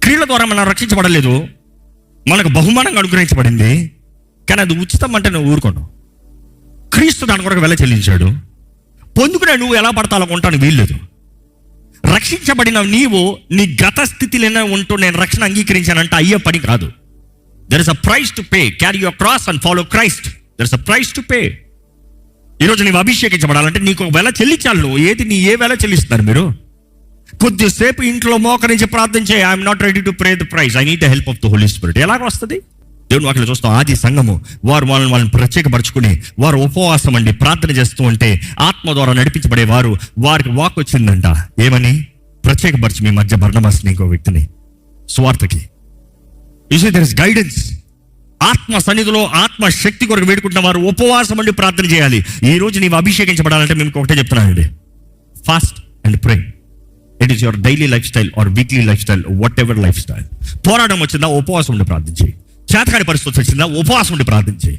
క్రియల ద్వారా మనం రక్షించబడలేదు, మనకు బహుమానంగా అనుగ్రహించబడింది. కానీ అది ఉచితం అంటే నువ్వు ఊరుకోను. క్రీస్తు దాని కొరకు వెల చెల్లించాడు. పొందుకునే నువ్వు ఎలా పడతా అలా ఉంటాను వీల్లేదు. రక్షించబడిన నీవు నీ గత స్థితిలోనే ఉంటూ నేను రక్షణ అంగీకరించానంటే అయ్యే పని కాదు. There is a price to pay. Carry your cross and follow Christ. There is a price to pay. ఈరోజు నీవు అభిషేకించబడాలంటే నీకు ఒక వెల చెల్లించాలి. నువ్వు ఏ వెల చెల్లిస్తున్నారు మీరు? కొద్దిసేపు ఇంట్లో మోకరించి ప్రార్థన చేయి. I'm not ready to pray the price, I need the help of the Holy Spirit. ఎలాగ వస్తుంది? దేవుని వాక్యం చూస్తాం, ఆది సంఘము వారు వాళ్ళని ప్రత్యేకపరచుకుని వారు ఉపవాసం అండి ప్రార్థన చేస్తూ ఉంటే ఆత్మ ద్వారా నడిపించబడే వారు, వారికి వాక్ వచ్చిందంట. ఏమని? ప్రత్యేకపరిచి మీ మధ్య బర్నబాస్ని ఇంకో వ్యక్తిని స్వార్థకి. You see there is guidance. ఆత్మ సన్నిధిలో ఆత్మ శక్తి కొరకు వేడుకుంటున్న వారు ఉపవాసం అండి ప్రార్థన చేయాలి. ఈ రోజు నీవు అభిషేకించబడాలంటే మేము ఒకటే చెప్తున్నానండి, fast and pray. It is your daily life style or weekly life style, what ever life style. పోరాటం వచ్చిందా ఉపవాసం ఉండి ప్రార్థించి, చేతకాని పరిస్థితి వచ్చిందా ఉపవాసం ఉండి ప్రార్థించి.